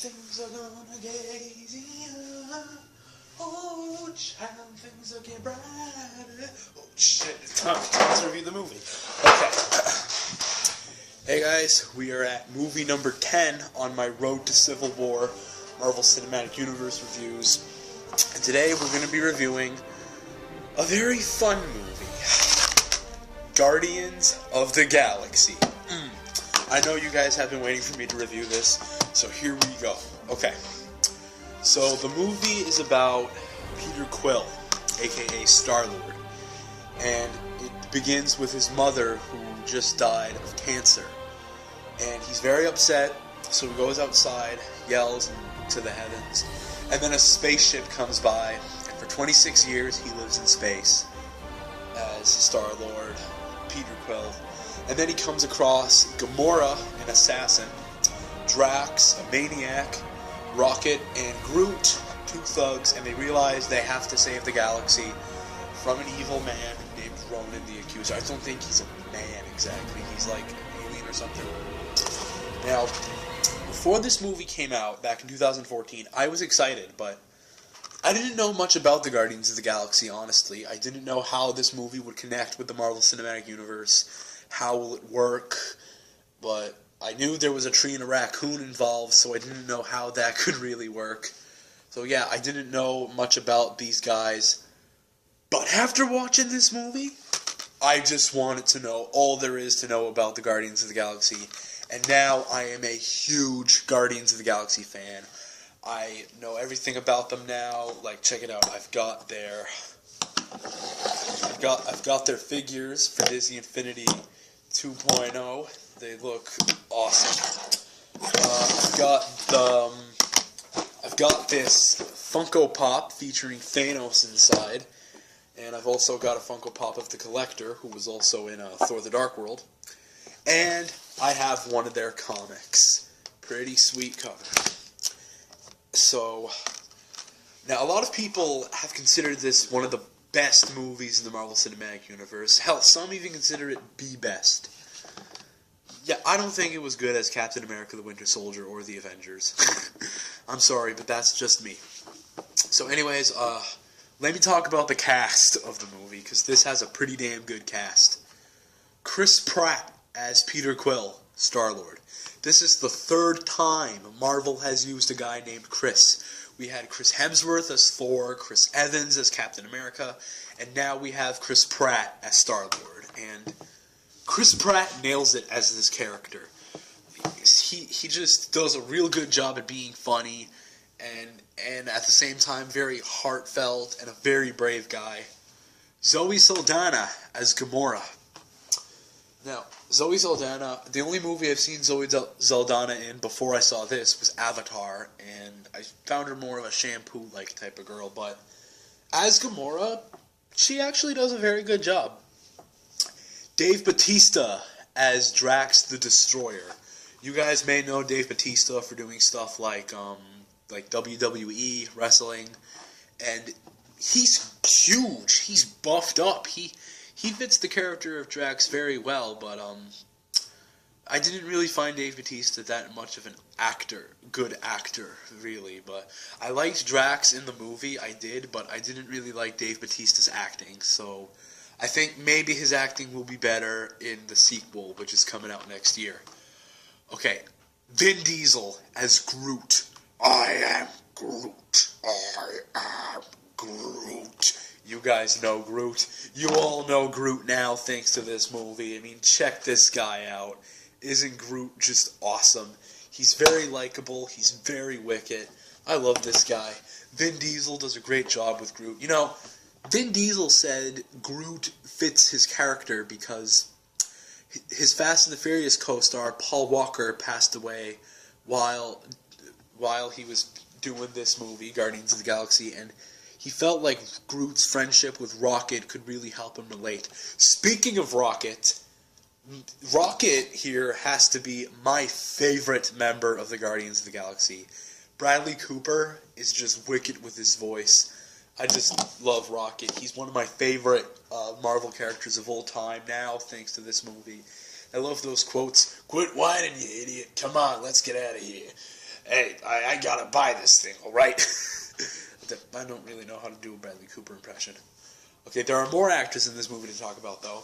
things are gonna get easier. Oh, child, things will get brighter. Oh, shit, it's time to review the movie. Okay. Hey guys, we are at movie number 10 on my Road to Civil War Marvel Cinematic Universe reviews. And today we're going to be reviewing a very fun movie. Guardians of the Galaxy. I know you guys have been waiting for me to review this, so here we go. Okay. So the movie is about Peter Quill, aka Star-Lord, and it begins with his mother who just died of cancer, and he's very upset, so he goes outside, yells to the heavens, and then a spaceship comes by, and for 26 years he lives in space as Star-Lord, Peter Quill, and then he comes across Gamora, an assassin, Drax, a maniac, Rocket, and Groot, two thugs, and they realize they have to save the galaxy from an evil man named Ronan the Accuser. I don't think he's a man exactly. He's like an alien or something. Now, before this movie came out back in 2014, I was excited, but I didn't know much about the Guardians of the Galaxy, honestly. I didn't know how this movie would connect with the Marvel Cinematic Universe, how will it work, but I knew there was a tree and a raccoon involved, so I didn't know how that could really work. So yeah, I didn't know much about these guys. But after watching this movie, I just wanted to know all there is to know about the Guardians of the Galaxy. And now I am a huge Guardians of the Galaxy fan. I know everything about them now. Like, check it out. I've got their figures for Disney Infinity 2.0. They look awesome. I've got this Funko Pop featuring Thanos inside, and I've also got a Funko Pop of the Collector, who was also in Thor: The Dark World, and I have one of their comics. Pretty sweet cover. So, now a lot of people have considered this one of the best movies in the Marvel Cinematic Universe. Hell, some even consider it the best. Yeah, I don't think it was good as Captain America the Winter Soldier or the Avengers. I'm sorry, but that's just me. So anyways, let me talk about the cast of the movie, because this has a pretty damn good cast. Chris Pratt as Peter Quill, Star-Lord. This is the third time Marvel has used a guy named Chris. We had Chris Hemsworth as Thor, Chris Evans as Captain America, and now we have Chris Pratt as Star-Lord. And Chris Pratt nails it as this character. He just does a real good job at being funny, and at the same time very heartfelt and a very brave guy. Zoe Saldana as Gamora. Now, Zoe Saldana, the only movie I've seen Zoe Saldana in before I saw this was Avatar, and I found her more of a shampoo-like type of girl, but as Gamora, she actually does a very good job. Dave Bautista as Drax the Destroyer. You guys may know Dave Bautista for doing stuff like WWE, wrestling, and he's huge. He's buffed up. He fits the character of Drax very well, but I didn't really find Dave Bautista that much of an good actor, really. But I liked Drax in the movie, I did, but I didn't really like Dave Bautista's acting, so I think maybe his acting will be better in the sequel, which is coming out next year. Okay, Vin Diesel as Groot. I am Groot. I am Groot. You guys know Groot. You all know Groot now thanks to this movie. I mean, check this guy out. Isn't Groot just awesome? He's very likable. He's very wicked. I love this guy. Vin Diesel does a great job with Groot. You know, Vin Diesel said Groot fits his character because his Fast and the Furious co-star, Paul Walker, passed away while he was doing this movie, Guardians of the Galaxy, and he felt like Groot's friendship with Rocket could really help him relate. Speaking of Rocket, Rocket here has to be my favorite member of the Guardians of the Galaxy. Bradley Cooper is just wicked with his voice. I just love Rocket. He's one of my favorite Marvel characters of all time now, thanks to this movie. I love those quotes. "Quit whining, you idiot. Come on, let's get out of here." hey, I gotta buy this thing, alright? I don't really know how to do a Bradley Cooper impression. Okay, there are more actors in this movie to talk about, though.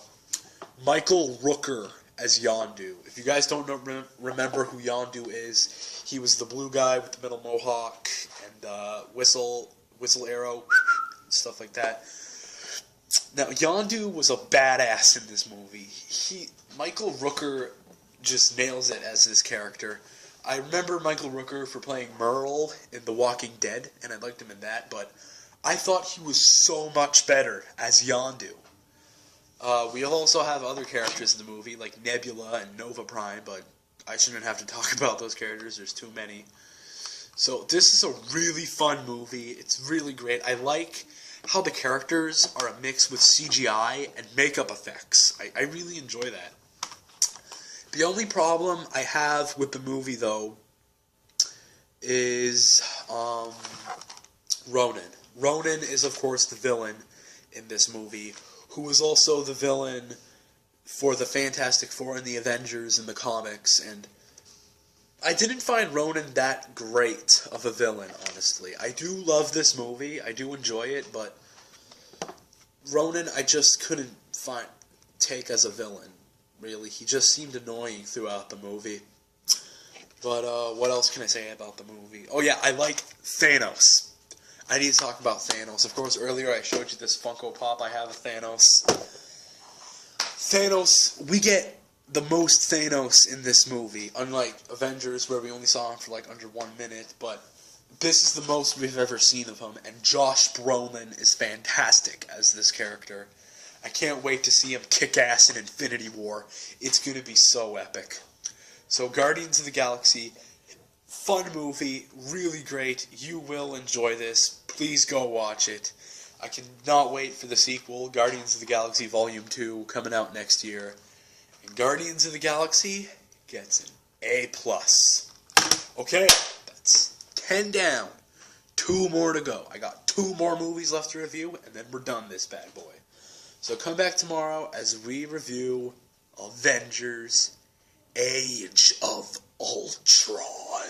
Michael Rooker as Yondu. If you guys don't remember who Yondu is, he was the blue guy with the middle mohawk and whistle arrow, stuff like that. Now, Yondu was a badass in this movie. Michael Rooker just nails it as this character. I remember Michael Rooker for playing Merle in The Walking Dead, and I liked him in that, but I thought he was so much better as Yondu. We also have other characters in the movie, like Nebula and Nova Prime, but I shouldn't have to talk about those characters. There's too many. So this is a really fun movie. It's really great. I like how the characters are a mix with CGI and makeup effects. I really enjoy that. The only problem I have with the movie, though, is Ronan. Ronan is, of course, the villain in this movie, who is also the villain for the Fantastic Four and the Avengers in the comics, and I didn't find Ronan that great of a villain, honestly. I do love this movie, I do enjoy it, but Ronan I just couldn't take as a villain, really. He just seemed annoying throughout the movie. But, what else can I say about the movie? Oh yeah, I like Thanos. I need to talk about Thanos. Of course, earlier I showed you this Funko Pop I have of Thanos. Thanos, we get the most Thanos in this movie, unlike Avengers, where we only saw him for like under 1 minute, but this is the most we've ever seen of him, and Josh Brolin is fantastic as this character. I can't wait to see him kick ass in Infinity War. It's going to be so epic. So, Guardians of the Galaxy, fun movie, really great. You will enjoy this. Please go watch it. I cannot wait for the sequel, Guardians of the Galaxy Volume 2, coming out next year. And Guardians of the Galaxy gets an A+. Okay, that's 10 down. 2 more to go. I got 2 more movies left to review, and then we're done this bad boy. So come back tomorrow as we review Avengers Age of Ultron.